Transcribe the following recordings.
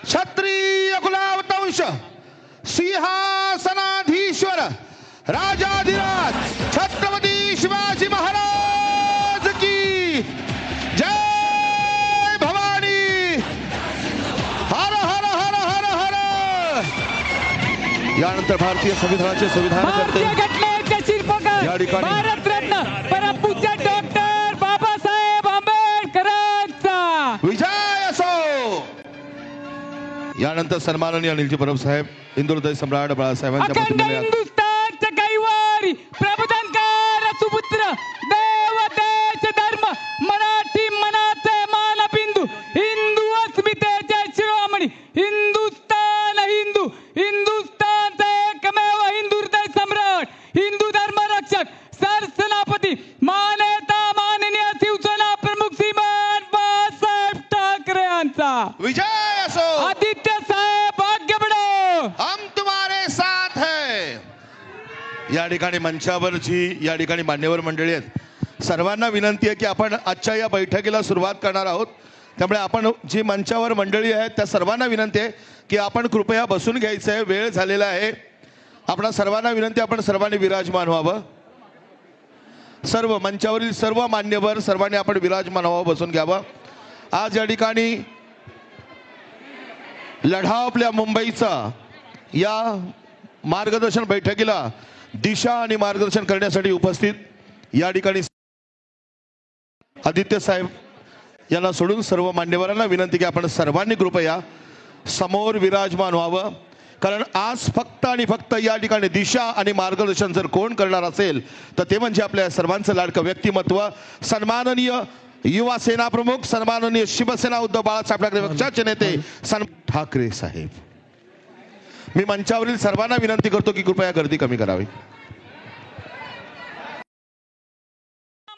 क्षत्रिय कुलावतंश सिंहासनाधीश्वर राजाधिराज छत्रपती शिवाजी महाराज की जय भवानी। हर हर हर हर हर। यानंतर भारतीय संविधानाचे संविधानकर्ते घटनेचे शिल्पकार या ठिकाणी भारतरत्न परमपूज्य डॉक्टर बाबासाहेब आंबेडकरांचा विजय असो। यानंतर सन्माननीय अनिलजी परब साहेब हिंदुहृदय सम्राट बाळासाहेबांच्या अखंड प्रतिमेला हिंदुस्थानच्या कैवारी प्रबोधनकार सुपुत्र देव देश धर्म मराठी मनाचे मानबिंदू हिंदू अस्मितेचे शिरोमणी हिंदुस्थान हिंदू हिंदुस्थानचे एकमेव हिंदू हृदय सम्राट हिंदू धर्म रक्षक सरसेनापती मानेता माननीय शिवसेना प्रमुख श्रीमान बाळासाहेब ठाकरे यांचा विजय असो। आदित्य साहेब आगे बढ़ो, हम तुम्हारे साथ है। या ठिकाणी मंचावरची या ठिकाणी मान्यवर मंडळी आहेत, सर्वांना विनंती आहे की आपण आजच्या या बैठकीला सुरुवात करणार आहोत, त्यामुळे आपण जी मंचावर मंडळी आहेत त्या सर्वांना विनंती आहे की आपण कृपया बसून घ्यायचं आहे, वेळ झालेला आहे। आपणा सर्वांना विनंती आपण सर्वांनी विराजमान व्हावं। सर्व मंचावरील सर्व मान्यवर सर्वांनी आपण विराजमान व्हावं, बसून घ्यावं। आज या ठिकाणी लढा आपल्या मुंबईचा या मार्गदर्शन बैठकीला दिशा आणि मार्गदर्शन करण्यासाठी उपस्थित या ठिकाणी आदित्य साहेब यांना सोडून सर्व मान्यवरांना विनंती की आपण सर्वांनी कृपया समोर विराजमान व्हावं, कारण आज फक्त आणि फक्त या ठिकाणी दिशा आणि मार्गदर्शन जर कोण करणार असेल तर ते म्हणजे आपल्या सर्वांचं लाडकं व्यक्तिमत्व सन्माननीय युवा सेना प्रमुख सन्माननीय शिवसेना उद्धव बाळासाहेब ठाकरे पक्षाचे नेते ठाकरे साहेब। मी मंचावरील सर्वांना विनंती करतो की कृपया गर्दी कमी करावी।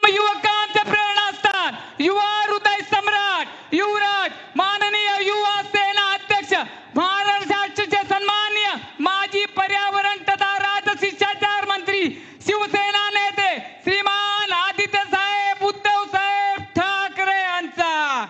युवकांचे प्रेरणास्थान युवा हृदय सम्राट युवराज माननीय युवा सेना अध्यक्ष महाराष्ट्राचे सन्माननीय माजी पर्यावरण तथा राजशिष्टाचार मंत्री शिवसेना नेते श्रीमान आदित्य साहेब उद्धव साहेब ठाकरे यांचा।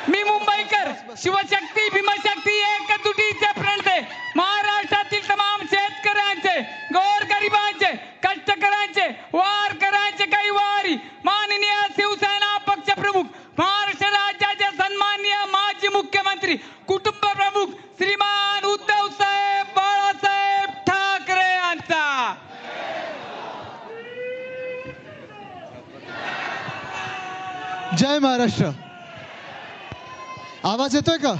मी मुंबईकर शिवशक्ती भीमशक्ती एकजुटीचे प्रणेते महाराष्ट्रातील तमाम शेतकऱ्यांचे गोरगरिबांचे कष्टकऱ्यांचे वारकऱ्यांचे कैवारी माननीय शिवसेना पक्ष प्रमुख महाराष्ट्र राज्याचे सन्माननीय माजी मुख्यमंत्री कुटुंब प्रमुख श्रीमान उद्धव साहेब बाळासाहेब ठाकरे यांचा। जय महाराष्ट्र। आवाज येतोय का?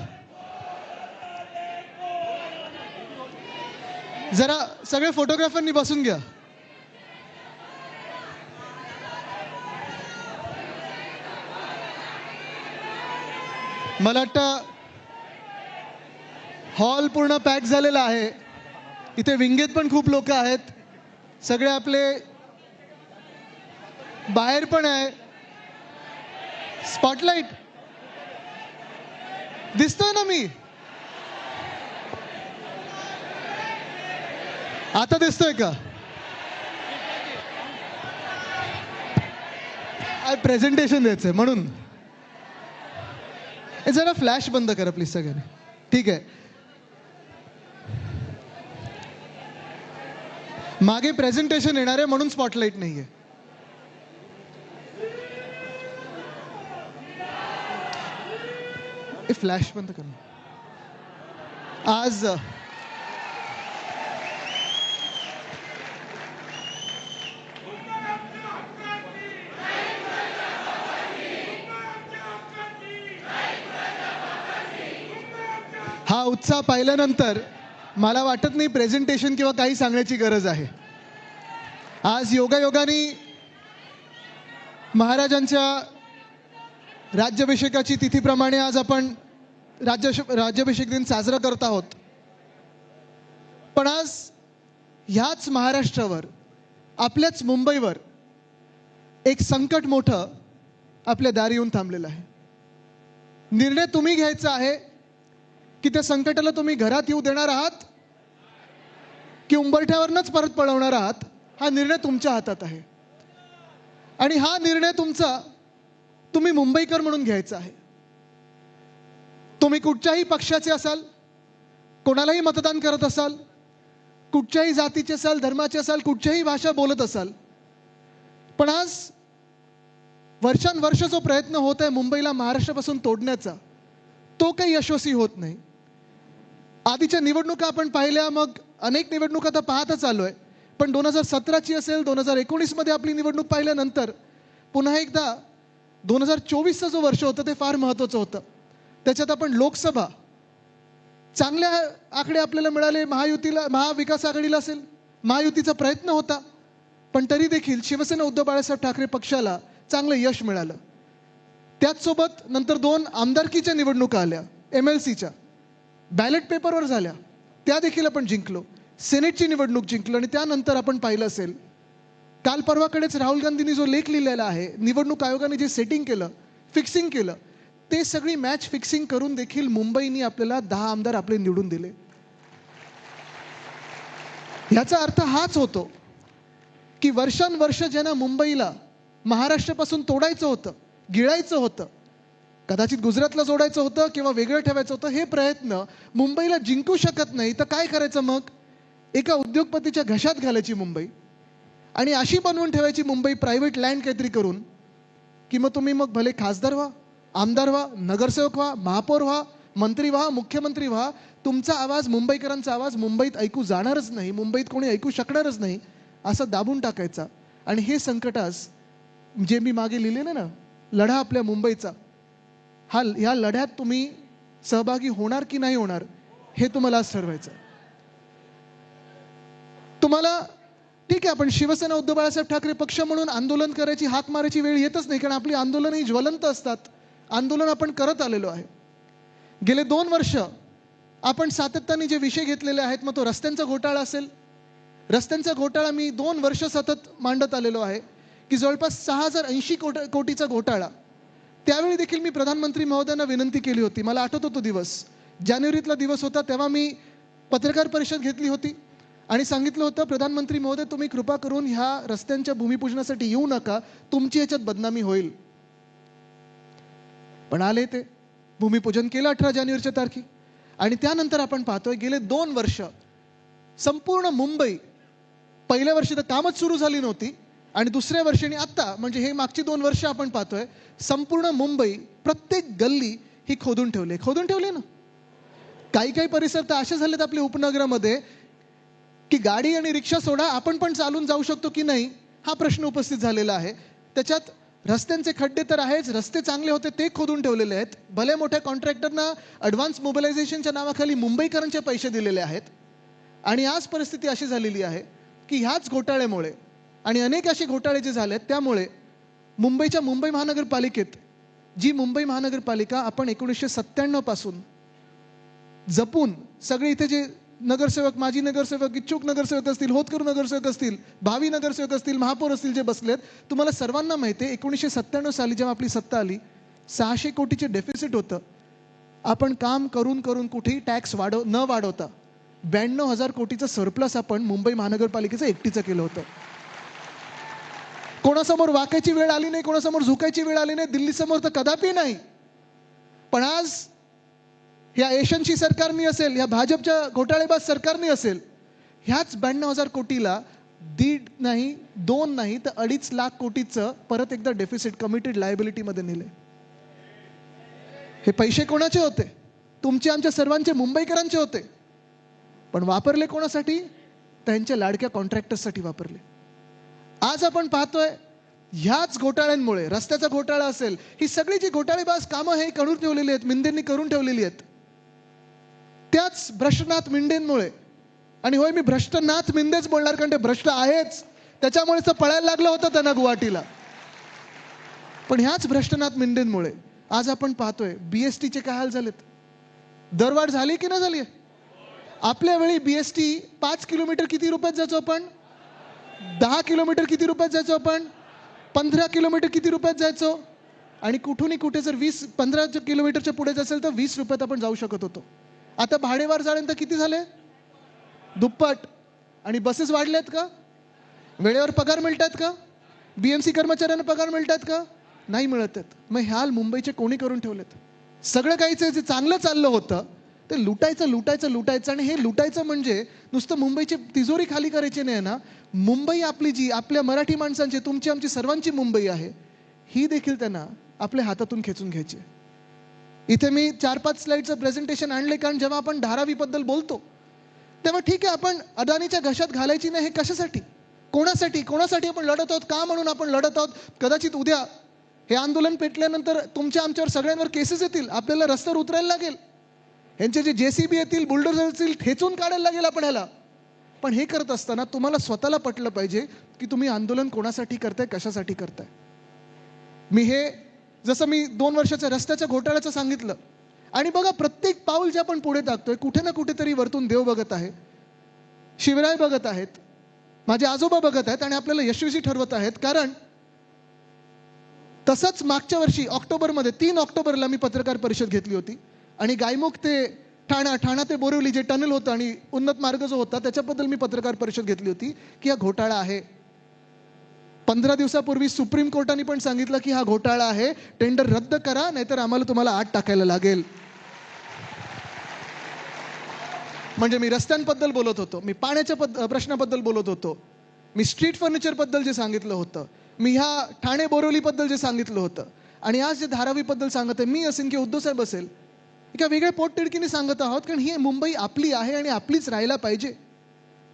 जरा सगळे फोटोग्राफरनी बसून घ्या। मला वाटतं हॉल पूर्ण पॅक झालेला आहे, इथे विंगेत पण खूप लोक आहेत, सगळे आपले बाहेर पण आहे। स्पॉटलाइट दिसतोय ना मी? आता दिसतोय का? प्रेझेंटेशन द्यायचंय म्हणून जरा फ्लॅश बंद करा प्लीज सगळ्यांनी। ठीक आहे, मागे प्रेझेंटेशन येणार आहे म्हणून स्पॉटलाइट नाहीये। फ्लॅश बंद करा। आज हा उत्साह पाहिल्यानंतर मला वाटत नाही प्रेझेंटेशन किंवा काही सांगण्याची गरज आहे। आज योगायोगाने महाराजांच्या राज्याभिषेकाची तिथीप्रमाणे आज आपण राज्याभिषेक दिन साजरा करत आहोत, पण आज ह्याच महाराष्ट्रावर आपल्याच मुंबईवर एक संकट मोठं आपल्या दारी येऊन थांबलेलं आहे। निर्णय तुम्ही घ्यायचा आहे की त्या संकटाला तुम्ही घरात येऊ देणार आहात की उंबरठ्यावरनच परत पळवणार आहात, हा निर्णय तुमच्या हातात आहे। आणि हा निर्णय तुमचा तुम्ही मुंबईकर म्हणून घ्यायचा आहे। तुम्ही कुठच्याही पक्षाचे असाल, कोणालाही मतदान करत असाल, कुठच्याही जातीचे असाल, धर्माचे असाल, कुठच्याही भाषा बोलत असाल, पण आज वर्षानुवर्ष जो प्रयत्न होत आहे मुंबईला महाराष्ट्रापासून तोडण्याचा, तो काही यशस्वी होत नाही. आधीच्या निवडणुका आपण पाहिल्या, मग अनेक निवडणुका तर पाहतच आलोय, पण 2017ची असेल, 2019 मध्ये आपली निवडणूक पाहिल्यानंतर पुन्हा एकदा 2024चं जो वर्ष होतं ते फार महत्त्वाचं होतं. त्याच्यात आपण लोकसभा चांगल्या आकडे आपल्याला मिळाले. महाविकास आघाडीला असेल, महायुतीचा प्रयत्न होता, पण तरी देखील शिवसेना उद्धव बाळासाहेब ठाकरे पक्षाला चांगलं यश मिळालं. त्याचसोबत नंतर 2 आमदारकीच्या निवडणुका आल्या, MLCच्या बॅलेट पेपरवर झाल्या, त्या देखील आपण जिंकलो. सेनेटची निवडणूक जिंकलो. आणि त्यानंतर आपण पाहिलं असेल, काल परवाकडेच राहुल गांधींनी जो लेख लिहिलेला आहे, निवडणूक आयोगाने जे सेटिंग केलं, फिक्सिंग केलं, ते सगळी मॅच फिक्सिंग करून देखील मुंबईने आपल्याला 10 आमदार आपले निवडून दिले. याचा अर्थ हाच होतो की वर्षानुवर्ष ज्यांना मुंबईला महाराष्ट्रापासून तोडायचं होतं, गिळायचं होतं, कदाचित गुजरातला जोडायचं होतं किंवा वेगळं ठेवायचं होतं, हे प्रयत्न मुंबईला जिंकू शकत नाही तर काय करायचं? मग एका उद्योगपतीच्या घशात घालायची मुंबई आणि अशी बनवून ठेवायची मुंबई प्रायव्हेट लँड काहीतरी करून, की मग तुम्ही मग भले खासदार व्हा, आमदार व्हा, नगरसेवक व्हा, महापौर व्हा, मंत्री व्हा, मुख्यमंत्री व्हा, तुमचा आवाज, मुंबईकरांचा आवाज मुंबईत ऐकू जाणारच नाही, मुंबईत कोणी ऐकू शकणारच नाही, असं दाबून टाकायचा. आणि हे संकट आज जे मी मागे लिहिलेलं ना, लढा आपल्या मुंबईचा, ह्या लढ्यात तुम्ही सहभागी होणार की नाही होणार हे तुम्हाला आज ठरवायचं. तुम्हाला ठीक आहे, आपण शिवसेना उद्धव बाळासाहेब ठाकरे पक्ष म्हणून आंदोलन करायची, हाक मारायची वेळ येतच नाही, कारण आपली आंदोलन ही ज्वलंत असतात. आंदोलन आपण करत आलेलो आहे. गेले 2 वर्ष आपण सातत्याने जे विषय घेतलेले आहेत, मग तो रस्त्यांचा घोटाळा असेल, रस्त्यांचा घोटाळा मी 2 वर्ष सतत मांडत आलेलो आहे की जवळपास 6080 कोटीचा घोटाळा. त्यावेळी देखील मी प्रधानमंत्री महोदयांना विनंती केली होती. मला आठवतो तो दिवस, जानेवारीतला दिवस होता, तेव्हा मी पत्रकार परिषद घेतली होती आणि सांगितलं होतं, प्रधानमंत्री महोदय तुम्ही कृपा करून ह्या रस्त्यांच्या भूमिपूजनासाठी येऊ नका, तुमची याच्यात बदनामी होईल. पण आले, ते भूमिपूजन केलं 18 जानेवारीच्या तारखे. आणि त्यानंतर आपण पाहतोय गेले 2 वर्ष संपूर्ण मुंबई, पहिल्या वर्षी तर कामच सुरू झाली नव्हती आणि दुसऱ्या वर्षाने आत्ता, म्हणजे हे मागची 2 वर्ष आपण पाहतोय संपूर्ण मुंबई, प्रत्येक गल्ली ही खोदून ठेवले ना. काही परिसर तर असे झालेत आपल्या उपनगरामध्ये की गाडी आणि रिक्षा सोडा, आपण पण चालून जाऊ शकतो की नाही हा प्रश्न उपस्थित झालेला आहे. त्याच्यात रस्त्यांचे खड्डे तर आहेच, रस्ते चांगले होते ते खोदून ठेवलेले आहेत. भले मोठ्या कॉन्ट्रॅक्टरना ॲडव्हान्स मोबिलायझेशनच्या नावाखाली मुंबईकरांचे पैसे दिलेले आहेत. आणि आज परिस्थिती अशी झालेली आहे की ह्याच घोटाळ्यामुळे आणि अनेक असे घोटाळे जे झालेत त्यामुळे मुंबई महानगरपालिकेत, जी मुंबई महानगरपालिका आपण 1997 पासून जपून सगळे इथे जे नगरसेवक, माजी नगरसेवक, इच्छुक नगरसेवक असतील, होतकरू नगरसेवक असतील, भावी नगरसेवक असतील, महापौर असतील जे बसलेत, तुम्हाला सर्वांना माहिती आहे 1997 साली जेव्हा आपली सत्ता आली 600 कोटीचे डेफिसिट होतं. आपण काम करून कुठेही टॅक्स न वाढवता 92,000 कोटीचं सरप्लस आपण मुंबई महानगरपालिकेचं एकटीचं केलं होतं. कोणासमोर वाकायची वेळ आली नाही, कोणासमोर झुकायची वेळ आली नाही, दिल्लीसमोर तर कदापि नाही. पण आज ह्या एशनची सरकारनी असेल, ह्या भाजपच्या घोटाळेबाज सरकारनी असेल, ह्याच 92,000 कोटीला 1.5 नाही 2 नाही तर 2.5 लाख कोटीचं परत एकदा डेफिसिट कमिटेड लायबिलिटीमध्ये नेले. हे पैसे कोणाचे होते? तुमचे, आमच्या सर्वांचे, मुंबईकरांचे होते. पण वापरले कोणासाठी? त्यांच्या लाडक्या कॉन्ट्रॅक्टर्ससाठी वापरले. आज आपण पाहतोय ह्याच घोटाळ्यांमुळे, रस्त्याचा घोटाळा असेल, ही सगळी जी घोटाळेबाज कामं हे करून ठेवलेली आहेत, मिंदेंनी करून ठेवलेली आहेत, त्याच भ्रष्टनाथ मिंडेंमुळे. आणि होय, मी भ्रष्टनाथ मिंदेच बोलणार, कारण ते भ्रष्ट आहेच, त्याच्यामुळेच तर पळायला लागलं होतं त्यांना गुवाहाटीला. पण ह्याच भ्रष्टनाथ मिंडेंमुळे आज आपण पाहतोय BSTचे काय हाल झालेत. दरवाढ झाली की नाही झाली? आपल्या वेळी BST 5 किलोमीटर किती रुपयात जायचो आपण? 10 किलोमीटर किती रुपयात जायचो आपण? 15 किलोमीटर किती रुपयात जायचो? आणि कुठूनही कुठे जर 15 किलोमीटरच्या पुढे असेल तर 20 रुपयात आपण जाऊ शकत होतो. आता भाडेवाढ झाल्यानंतर किती झाले? दुप्पट. आणि बसेस वाढल्यात का? वेळेवर पगार मिळतात का? BMC कर्मचाऱ्यांना पगार मिळतात का? नाही मिळत आहेत. मग ह्याल मुंबईचे कोणी करून ठेवलेत? सगळं काही जे चांगलं चाललं होतं ते लुटायचं आणि हे लुटायचं म्हणजे नुसतं मुंबईची तिजोरी खाली करायची नाही ना. मुंबई आपली जी आपल्या मराठी माणसांची, तुमची आमची सर्वांची मुंबई आहे, ही देखील त्यांना आपल्या हातातून खेचून घ्यायची. इथे मी 4-5 स्लाइडचं प्रेझेंटेशन आणले, कारण जेव्हा आपण धारावीबद्दल बोलतो तेव्हा ठीक आहे, आपण अदानीच्या घशात घालायची नाही. हे कशासाठी, कोणासाठी आपण लढत आहोत, का म्हणून आपण लढत आहोत. कदाचित उद्या हे आंदोलन पेटल्यानंतर तुमच्या आमच्यावर सगळ्यांवर केसेस येतील, आपल्याला रस्त्यावर उतरायला लागेल, यांचे जे JCB येतील, बुलडोझर येतील, ठेचून काढायला लागेल आपण ह्याला. पण हे करत असताना तुम्हाला स्वतःला पटलं पाहिजे की तुम्ही आंदोलन कोणासाठी करताय, कशासाठी करताय. जसं मी 2 वर्षाच्या रस्त्याच्या घोटाळ्याचं सांगितलं, आणि बघा प्रत्येक पाऊल जे आपण पुढे टाकतोय कुठे ना कुठेतरी वरतून देव बघत आहे, शिवराय बघत आहेत, माझे आजोबा बघत आहेत आणि आपल्याला यशस्वी ठरवत आहेत. कारण तसंच मागच्या वर्षी ऑक्टोबरमध्ये 3 ऑक्टोबरला मी पत्रकार परिषद घेतली होती आणि गायमुख ते ठाणा ते बोरिवली जे टनल होतं आणि उन्नत मार्ग जो होता त्याच्याबद्दल मी पत्रकार परिषद घेतली होती की हा घोटाळा आहे. 15 दिवसापूर्वी सुप्रीम कोर्टाने पण सांगितलं की हा घोटाळा आहे, टेंडर रद्द करा, नाहीतर आम्हाला तुम्हाला आत टाकायला लागेल. म्हणजे मी रस्त्यांबद्दल बोलत होतो, मी पाण्याच्या प्रश्नाबद्दल बोलत होतो, मी स्ट्रीट फर्निचर बद्दल जे सांगितलं होतं, मी ह्या ठाणे बोरिवली बद्दल जे सांगितलं होतं, आणि आज जे धारावी बद्दल सांगत आहे मी असेल की उद्धव साहेब असेल, एका वेगळ्या पोटतिडकीने सांगत आहोत. कारण ही मुंबई आपली आहे आणि आपलीच राहायला पाहिजे.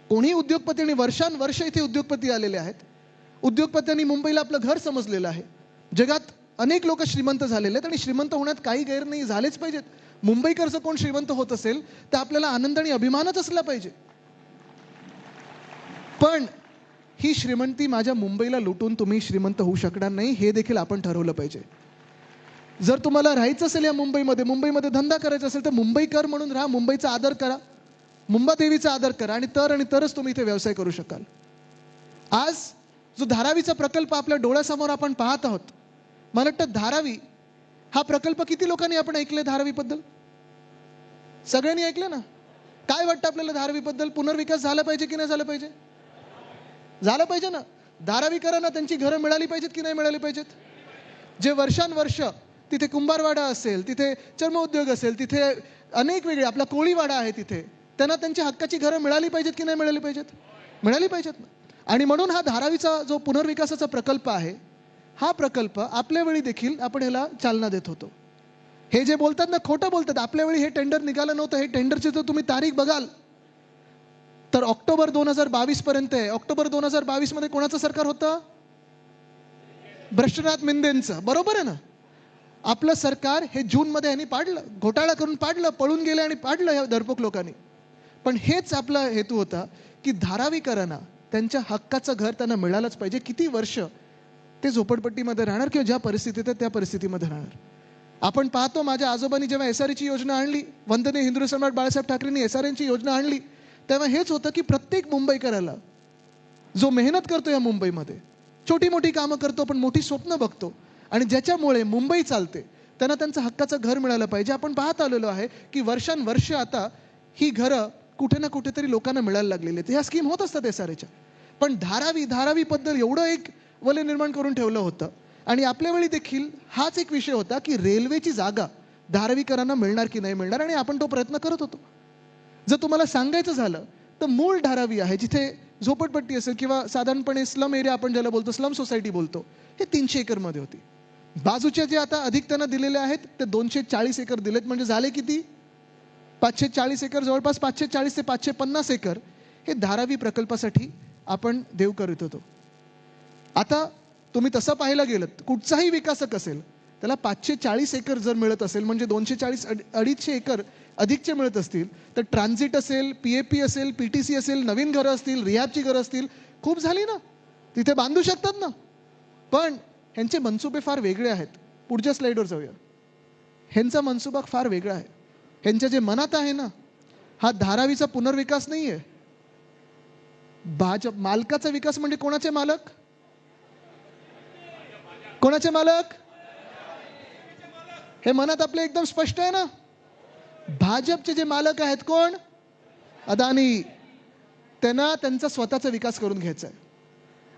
कोणी उद्योगपती, आणि वर्षानुवर्ष इथे उद्योगपती आलेले आहेत, उद्योगपत्यांनी मुंबईला आपलं घर समजलेलं आहे. जगात अनेक लोक श्रीमंत झालेले आहेत आणि श्रीमंत होण्यात काही गैर नाही, झालेच पाहिजेत. मुंबईकर जर कोण श्रीमंत होत असेल तर आपल्याला आनंद आणि अभिमानच असला पाहिजे. पण ही श्रीमंती माझ्या मुंबईला लुटून तुम्ही श्रीमंत होऊ शकणार नाही, हे देखील आपण ठरवलं पाहिजे. जर तुम्हाला राहायचं असेल या मुंबईमध्ये धंदा करायचा असेल तर मुंबईकर म्हणून राहा, मुंबईचा आदर करा, मुंबादेवीचा आदर करा, आणि तरच तुम्ही इथे व्यवसाय करू शकाल. आज जो धारावीचा प्रकल्प आपल्या डोळ्यासमोर आपण पाहत आहोत, मला वाटतं धारावी हा प्रकल्प किती लोकांनी आपण ऐकले धारावीबद्दल? सगळ्यांनी ऐकलं ना? काय वाटतं आपल्याला धारावीबद्दल? पुनर्विकास झाला पाहिजे की नाही झाला पाहिजे? झालं पाहिजे ना. धारावीकरांना त्यांची घरं मिळाली पाहिजेत की नाही मिळाली पाहिजेत? जे वर्षानुवर्ष तिथे कुंभारवाडा असेल, तिथे चर्मउद्योग असेल, तिथे अनेक वेगळे, आपला कोळीवाडा आहे, तिथे त्यांना त्यांच्या हक्काची घरं मिळाली पाहिजेत की नाही मिळाली पाहिजेत? मिळाली पाहिजेत ना. आणि म्हणून हा धारावीचा जो पुनर्विकासाचा प्रकल्प आहे, हा प्रकल्प आपल्या वेळी देखील आपण ह्याला चालना देत होतो. हे जे बोलतात ना, खोटं बोलतात. आपल्या वेळी हे टेंडर निघालं नव्हतं. हे टेंडरची जर तुम्ही तारीख बघाल तर ऑक्टोबर 2022 पर्यंत आहे. ऑक्टोबर 2022 मध्ये कोणाचं सरकार होतं? भ्रष्टनाथ मिंदेंचं. बरोबर आहे ना? आपलं सरकार हे जूनमध्ये यांनी पाडलं, घोटाळा करून पाडलं, पळून गेले आणि पाडलं ह्या डरपोक लोकांनी. पण हेच आपला हेतू होता की धारावीकरांना त्यांच्या हक्काचं घर त्यांना मिळालंच पाहिजे. किती वर्ष ते झोपडपट्टीमध्ये राहणार किंवा ज्या परिस्थितीत आहे त्या परिस्थितीमध्ये राहणार. आपण पाहतो, माझ्या आजोबांनी जेव्हा SREची योजना आणली, वंदनीय हिंदू सम्राट बाळासाहेब ठाकरेंनी SRNची योजना आणली, तेव्हा हेच होतं की प्रत्येक मुंबईकराला जो मेहनत करतो या मुंबईमध्ये, छोटी मोठी कामं करतो पण मोठी स्वप्न बघतो आणि ज्याच्यामुळे मुंबई चालते, त्यांना त्यांचं हक्काचं घर मिळालं पाहिजे. आपण पाहत आलेलो आहे की वर्षानुवर्ष आता ही घरं कुठे ना कुठेतरी लोकांना मिळायला लागलेली आहेत. ह्या स्कीम होत असतात SREच्या. पण धारावीबद्दल एवढं एक वलय निर्माण करून ठेवलं होतं. आणि आपल्या वेळी देखील हाच एक विषय होता की रेल्वेची जागा धारावीकरांना मिळणार की नाही मिळणार, आणि आपण तो प्रयत्न करत होतो. जर तुम्हाला सांगायचं झालं तर मूळ धारावी आहे, जिथे झोपडपट्टी असेल किंवा साधारणपणे स्लम एरिया आपण ज्याला बोलतो, स्लम सोसायटी बोलतो, हे 300 एकरमध्ये होती. बाजूचे जे आता अधिक त्यांना दिलेले आहेत ते 240 एकर दिलेत. म्हणजे झाले किती? 540 एकर, जवळपास 540 ते 550 एकर हे धारावी प्रकल्पासाठी आपण देव करत होतो. आता तुम्ही तसं पाहायला गेलं, कुठचाही विकासक असेल त्याला 540 एकर जर मिळत असेल, म्हणजे 240-250 एकर अधिकचे मिळत असतील, तर ट्रान्झिट असेल, PAP असेल, PTC असेल, नवीन घरं असतील, रिहॅबची घरं असतील, खूप झाली ना, तिथे बांधू शकतात ना. पण ह्यांचे मनसुबे फार वेगळे आहेत. पुढच्या स्लाइडवर जाऊया. ह्यांचा मनसुबा फार वेगळा आहे. ह्यांच्या जे मनात आहे ना, हा धारावीचा पुनर्विकास नाही आहे. भाजप मालकाचा विकास. म्हणजे कोणाचे मालक? कोणाचे मालक? हे मनात आपले एकदम स्पष्ट आहे ना. भाजपचे जे मालक आहेत कोण? अदानी. त्यांना त्यांचा स्वतःचा विकास करून घ्यायचा आहे.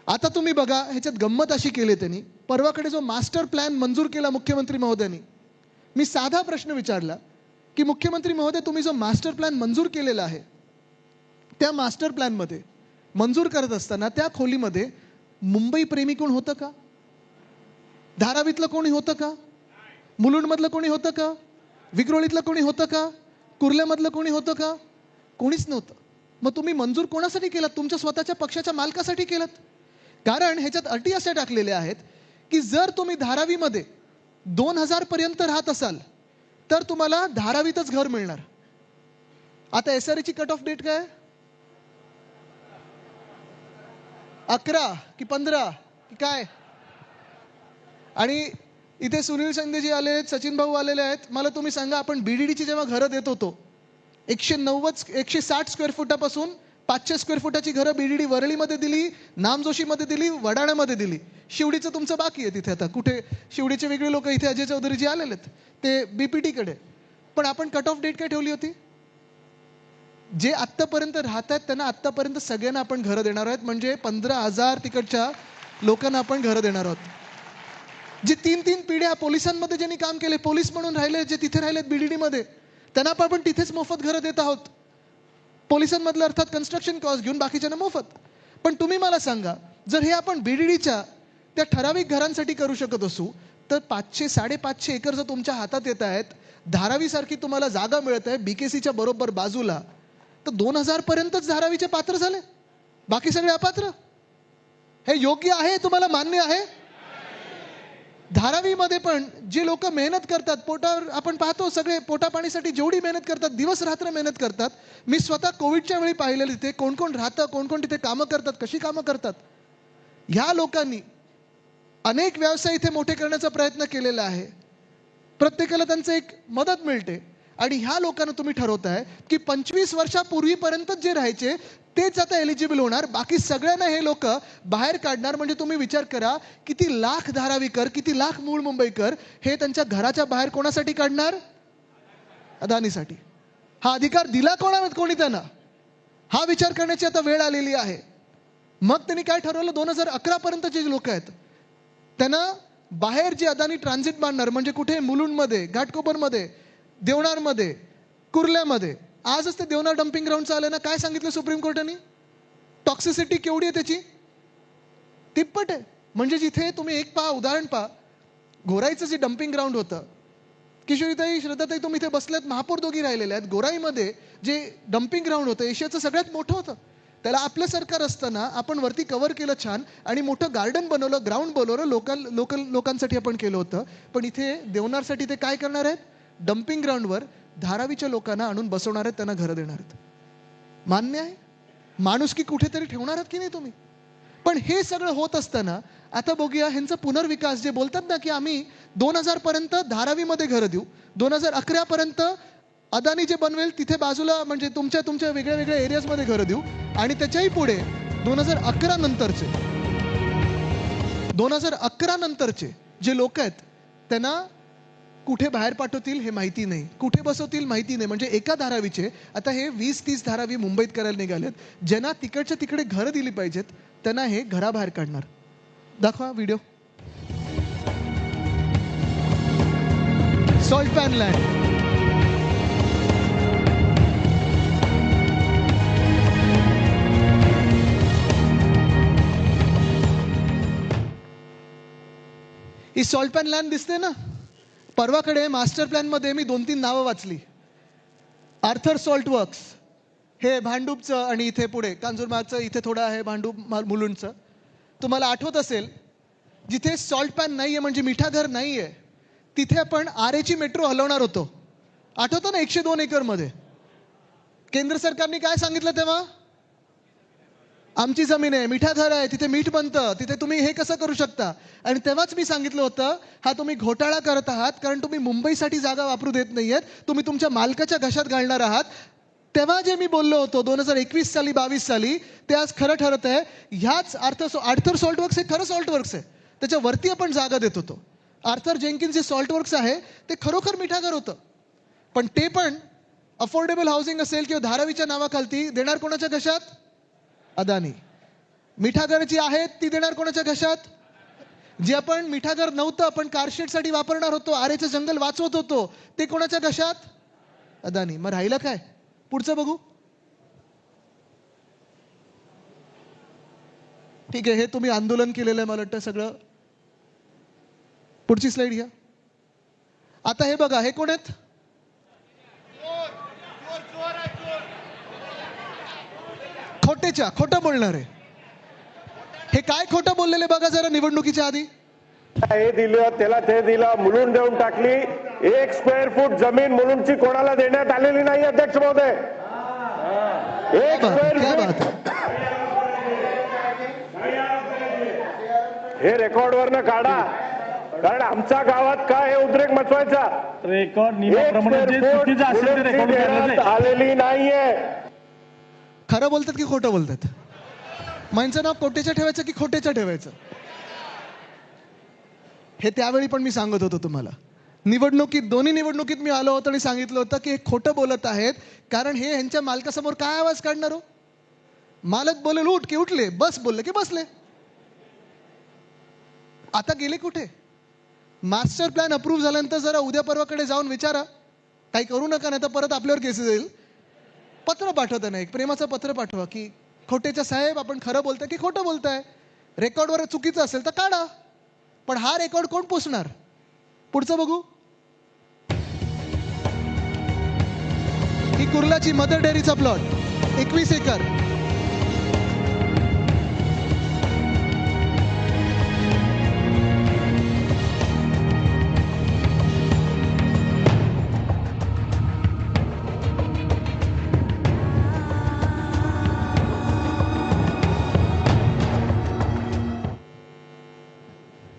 आता तुम्ही बघा, ह्याच्यात गंमत अशी केली त्यांनी, परवाकडे जो मास्टर प्लॅन मंजूर केला मुख्यमंत्री महोदयांनी, मी साधा प्रश्न विचारला की मुख्यमंत्री महोदय, तुम्ही जो मास्टर प्लॅन मंजूर केलेला आहे, त्या मास्टर प्लॅनमध्ये मंजूर करत असताना त्या खोलीमध्ये मुंबई प्रेमी कोण होतं का? धारावीतलं कोणी होतं का? मुलुंडमधलं कोणी होतं का? विक्रोळीतलं कोणी होतं का? कुर्ल्यामधलं कोणी होतं का? कोणीच नव्हतं. मग तुम्ही मंजूर कोणासाठी केलात? तुमच्या स्वतःच्या पक्षाच्या मालकासाठी केलात. कारण ह्याच्यात अटी अशा टाकलेल्या आहेत की जर तुम्ही धारावीमध्ये 2000 पर्यंत राहत असाल तर तुम्हाला धारावीतच घर मिळणार. आता SRE ची कट ऑफ डेट काय? 11 की 15 की काय? आणि इथे सुनील शिंदेजी आले आहेत, सचिन भाऊ आलेले आहेत. मला तुम्ही सांगा, आपण BDDची जेव्हा घरं देत होतो 160 स्क्वेअर फुटापासून 500 स्क्वेअर फुटाची घरं BDD वरळीमध्ये दिली, नामजोशीमध्ये दिली, वडाळ्यामध्ये दिली. शिवडीचं तुमचं बाकी आहे तिथे. आता कुठे शिवडीचे वेगळे लोक इथे अजय चौधरीजी आलेले आहेत, ते BPT कडे. पण आपण कट ऑफ डेट काय ठेवली होती? जे आत्तापर्यंत राहत आहेत त्यांना आत्तापर्यंत सगळ्यांना आपण घरं देणार आहोत. म्हणजे 15,000 तिकडच्या लोकांना आपण घरं देणार आहोत. जे 3 पिढ्या पोलिसांमध्ये ज्यांनी काम केले, पोलीस म्हणून राहिले, जे तिथे राहिलेत BDD मध्ये, त्यांना आपण तिथेच मोफत घरं देत आहोत. पोलिसांमधलं अर्थात कन्स्ट्रक्शन कॉस्ट घेऊन, बाकीच्यांना मोफत. पण तुम्ही मला सांगा, जर हे आपण BDDच्या त्या ठराविक घरांसाठी करू शकत असू तर 500-550 एकर जर तुमच्या हातात येत आहेत, धारावीसारखी तुम्हाला जागा मिळत आहे BKCच्या बरोबर बाजूला, तर 2000 पर्यंतच धारावीचे पात्र झाले, बाकी सगळे अपात्र. हे योग्य आहे? तुम्हाला मान्य आहे? धारावीमध्ये पण जे लोक मेहनत करतात, पोटावर आपण पाहतो सगळे पोटापाणीसाठी जेवढी मेहनत करतात, दिवस रात्र मेहनत करतात. मी स्वतः कोविडच्या वेळी पाहिलेलं तिथे कोण कोण राहतं, कोण कोण तिथे कामं करतात, कशी कामं करतात. ह्या लोकांनी अनेक व्यवसाय इथे मोठे करण्याचा प्रयत्न केलेला आहे. प्रत्येकाला त्यांचं एक मदत मिळते. आणि ह्या लोकांना तुम्ही ठरवताय की 25 वर्षापूर्वीपर्यंत जे राहायचे तेच आता एलिजिबल होणार, बाकी सगळ्यांना हे लोक बाहेर काढणार. म्हणजे तुम्ही विचार करा, किती लाख धारावीकर, किती लाख मूळ मुंबईकर हे त्यांच्या घराच्या बाहेर कोणासाठी काढणार? अदानीसाठी. हा अधिकार दिला कोणी त्यांना? हा विचार करण्याची आता वेळ आलेली आहे. मग त्यांनी काय ठरवलं? 2011 पर्यंत जे लोक आहेत त्यांना बाहेर जे अदानी ट्रान्झिट बांधणार, म्हणजे कुठे? मुलुंडमध्ये, घाटकोपरमध्ये, देवनारमध्ये, कुर्ल्यामध्ये. आजच ते देवनार डम्पिंग ग्राउंड आलं ना, काय सांगितलं सुप्रीम कोर्टाने? टॉक्सिसिटी केवढी आहे त्याची? तिप्पट आहे. म्हणजे जिथे तुम्ही एक उदाहरण पहा, गोराईचं जे डम्पिंग ग्राउंड होतं, किशोरीताई, श्रद्धाताई तुम्ही इथे बसल्यात, महापौर दोघी राहिलेल्या आहेत. गोराईमध्ये जे डम्पिंग ग्राउंड होतं एशियाचं सगळ्यात मोठं होतं. त्याला आपलं सरकार असताना आपण वरती कव्हर केलं छान आणि मोठं गार्डन बनवलं, ग्राउंड बनवलं, लोकांसाठी आपण केलं होतं. पण इथे देवनारसाठी ते काय करणार आहेत? डम्पिंग ग्राउंडवर धारावीच्या लोकांना आणून बसवणार आहेत, त्यांना घरं देणार आहेत. मान्य आहे? माणुसकी कुठेतरी ठेवणार आहात की नाही तुम्ही? पण हे सगळं होत असताना आता बघूया ह्यांचा पुनर्विकास. जे बोलतात ना की आम्ही 2000 पर्यंत धारावीमध्ये घरं देऊ, 2011 पर्यंत अदानी जे बनवेल तिथे बाजूला, म्हणजे तुमच्या वेगळ्या वेगळ्या एरियाजमध्ये घरं देऊ. आणि त्याच्याही पुढे 2011 नंतरचे जे लोक आहेत त्यांना कुठे बाहेर पाठवतील हे माहिती नाही, कुठे बसवतील माहिती नाही. म्हणजे एका धारावीचे आता हे 20-30 धारावी मुंबईत करायला निघालेत. ज्यांना तिकडच्या तिकडे घरं दिली पाहिजेत त्यांना हे घराबाहेर काढणार. दाखवा व्हिडिओ. Salt pan land. ही सॉल्ट पॅन लँड दिसते ना, परवाकडे मास्टर प्लॅन मध्ये मी 2-3 नावं वाचली. आर्थर सॉल्ट वर्क्स, हे भांडूपचं, आणि इथे पुढे कांजूरमार्गचं, इथे थोडं आहे भांडूप मुलुंडचं. तुम्हाला आठवत असेल, जिथे सॉल्ट पॅन नाहीये म्हणजे मिठागर नाहीये तिथे आपण RA मेट्रो हलवणार होतो. आठवतं ना? 102 एकर मध्ये. केंद्र सरकारने काय सांगितलं तेव्हा? आमची जमीन आहे, मिठागर आहे, तिथे मीठ बनतं, तिथे तुम्ही हे कसं करू शकता? आणि तेव्हाच मी सांगितलं होतं, हा तुम्ही घोटाळा करत आहात, कारण तुम्ही मुंबईसाठी जागा वापरू देत नाहीयेत, तुम्ही तुमच्या मालकाच्या घशात घालणार आहात. तेव्हा जे मी बोललो होतो 2021 साली 22 साली, ते आज खरं ठरत आहे. ह्याच आर्थर सॉल्ट वर्क्स हे खरं सॉल्ट वर्क्स आहे, त्याच्यावरती आपण जागा देत होतो. आर्थर जेन्किन्स जे सॉल्ट वर्क्स आहे ते खरोखर मिठागर होतं. पण ते पण अफोर्डेबल हाऊसिंग असेल किंवा धारावीच्या नावाखालती देणार कोणाच्या घशात? अदानी. मिठागर जी आहेत ती देणार कोणाच्या घशात? जे आपण मिठागर नव्हतं आपण कारशेडसाठी वापरणार होतो, आरेचं जंगल वाचवत होतो, ते कोणाच्या घशात? अदानी. मग राहिलं काय? पुढचं बघू. ठीक आहे, हे तुम्ही आंदोलन केलेलं आहे मला वाटतं सगळं. पुढची स्लाइड घ्या. आता हे बघा, हे कोण आहेत? खोटं बोलणार आहे. हे काय खोटं बोललेले बघा जरा निवडणुकीच्या आधी. हे दिलं त्याला ते दिलं, मुलुंड देऊन टाकली. 1 स्क्वेअर फूट जमीन मुलुंडची कोणाला देण्यात आलेली नाही अध्यक्ष महोदय. 1 स्क्वेअर फूट हे रेकॉर्ड वरनं काढा, कारण आमच्या गावात काय हे उद्रेक मचवायचा. रेकॉर्ड नियमाप्रमाणे जे चुकीचं असेल ते रेकॉर्ड देण्यात आलेली नाहीये. खरं बोलतात की खोटं बोलतात? माणसं नाव कोटेच्या ठेवायचं की खोटेच्या ठेवायचं? हे त्यावेळी पण मी सांगत होतो तुम्हाला. निवडणुकीत, दोन्ही निवडणुकीत मी आलो होतो आणि सांगितलं होतं की हे खोटं बोलत आहेत, कारण हे ह्यांच्या मालकासमोर काय आवाज काढणार हो? मालक बोलेल उठ की उठले, बस बोलले की बसले. आता गेले कुठे? मास्टर प्लॅन अप्रूव्ह झाल्यानंतर जरा उद्या परवाकडे जाऊन विचारा, काही करू नका, नाही तर परत आपल्यावर केसेस येईल. पत्र पाठवताना एक प्रेमाचं पत्र पाठवा की खोटेच्या साहेब आपण खरं बोलताय की खोटं बोलताय, रेकॉर्डवर चुकीचं असेल तर काढा, पण हा रेकॉर्ड कोण पुसणार? पुढचं बघू. ही कुर्लाची मदर डेअरीचा प्लॉट 21 एकर.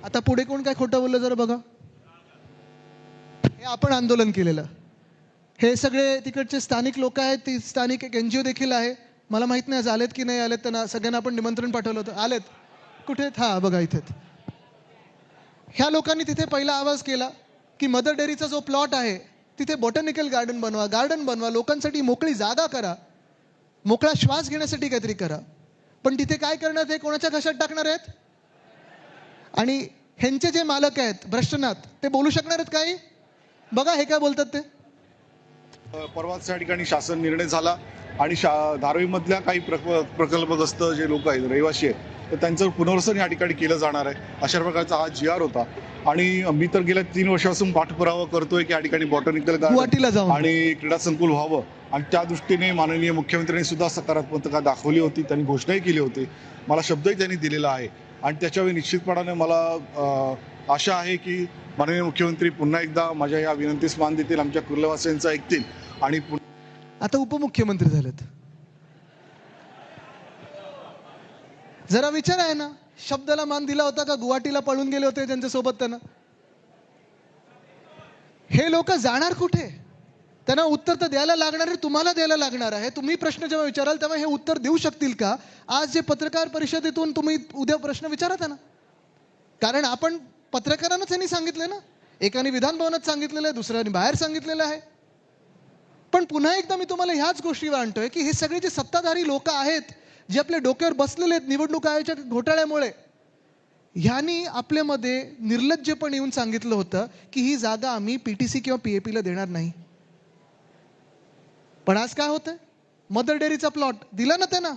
आता पुढे कोण काय खोटं बोललं जरा बघा. हे आपण आंदोलन केलेलं, हे सगळे तिकडचे स्थानिक लोक आहेत, ती स्थानिक एक NGO देखील आहे. मला माहित नाही आज आलेत की नाही आलेत, त्यांना सगळ्यांना आपण निमंत्रण पाठवलं होतं. आलेत कुठे? हा बघा इथे. ह्या लोकांनी तिथे पहिला आवाज केला की मदर डेअरीचा जो प्लॉट आहे तिथे बॉटॅनिकल गार्डन बनवा, लोकांसाठी मोकळी जागा करा, मोकळा श्वास घेण्यासाठी काहीतरी करा. पण तिथे काय करणार? ते कोणाच्या घशात टाकणार आहेत? आणि ह्यांचे जे मालक आहेत भ्रष्टनाथ, ते बोलू शकणार आहेत काही? बघा हे काय बोलतात ते. परवाच त्या ठिकाणी शासन निर्णय झाला आणि धारावीमधल्या काही प्रकल्पग्रस्त जे लोक आहेत, रहिवासी आहेत, तर त्यांचं पुनर्वसन या ठिकाणी केलं जाणार आहे. अशा प्रकारचा हा GR होता. आणि मी तर गेल्या 3 वर्षापासून पाठपुरावा करतोय की या ठिकाणी बॉटॅनिकल गुवाहाटीला जाऊन आणि क्रीडा संकुल व्हावं. आणि त्या दृष्टीने माननीय मुख्यमंत्र्यांनी सुद्धा सकारात्मकता दाखवली होती, त्यांनी घोषणाही केली होती, मला शब्दही त्यांनी दिलेला आहे. आणि त्याच्यावेळी निश्चितपणाने मला आशा आहे की माननीय मुख्यमंत्री पुन्हा एकदा माझ्या या विनंतीस मान देतील, आमच्या कुर्लवासियांचं ऐकतील. आणि आता उपमुख्यमंत्री झालेत. जरा विचार आहे ना, शब्दाला मान दिला होता का? गुवाहाटीला पळून गेले होते त्यांच्यासोबत त्यांना. हे लोक जाणार कुठे? त्यांना उत्तर तर द्यायला लागणार आहे, तुम्हाला द्यायला लागणार आहे. तुम्ही प्रश्न जेव्हा विचाराल तेव्हा हे उत्तर देऊ शकतील का? आज जे पत्रकार परिषदेतून तुम्ही उद्या प्रश्न विचारा त्यांना, कारण आपण पत्रकारांनाच यांनी सांगितले ना. एकाने विधान भवनात सांगितलेलं आहे, दुसऱ्याने बाहेर सांगितलेलं आहे. पण पुन्हा एकदा मी तुम्हाला ह्याच गोष्टी आणतोय की हे सगळे जे सत्ताधारी लोक आहेत, जे आपल्या डोक्यावर बसलेले आहेत निवडणूक आयोगाच्या घोटाळ्यामुळे, ह्यांनी आपल्यामध्ये निर्लज्जपणे येऊन सांगितलं होतं की ही जागा आम्ही PTC किंवा PAP ला देणार नाही. पण आज काय होतंय? मदर डेअरीचा प्लॉट दिला ना त्यांना.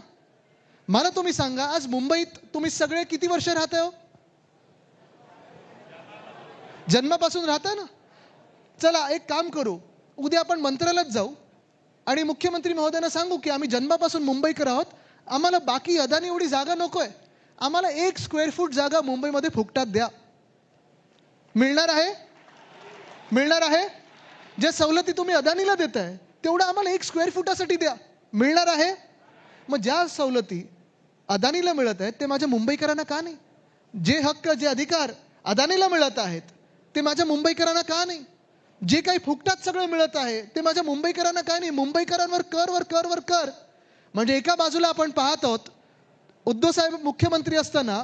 मला तुम्ही सांगा, आज मुंबईत तुम्ही सगळे किती वर्ष राहताय हो? जन्मापासून राहताय ना. चला एक काम करू, उद्या आपण मंत्रालयात जाऊ आणि मुख्यमंत्री महोदयांना सांगू की आम्ही जन्मापासून मुंबईकर आहोत, आम्हाला बाकी अदानी एवढी जागा नकोय, आम्हाला 1 स्क्वेअर फूट जागा मुंबईमध्ये फुकटात द्या. मिळणार आहे? मिळणार आहे? ज्या सवलती तुम्ही अदानीला देताय तेवढं आम्हाला 1 स्क्वेअर फुटासाठी द्या. मिळणार आहे? मग ज्या सवलती अदानीला मिळत आहेत ते माझ्या मुंबईकरांना का नाही? जे हक्क, जे अधिकार अदानीला मिळत आहेत ते माझ्या मुंबईकरांना का नाही? जे काही फुकटात सगळं मिळत आहे ते माझ्या मुंबईकरांना का नाही? मुंबईकरांवर कर. म्हणजे एका बाजूला आपण पाहत आहोत, उद्धव साहेब मुख्यमंत्री असताना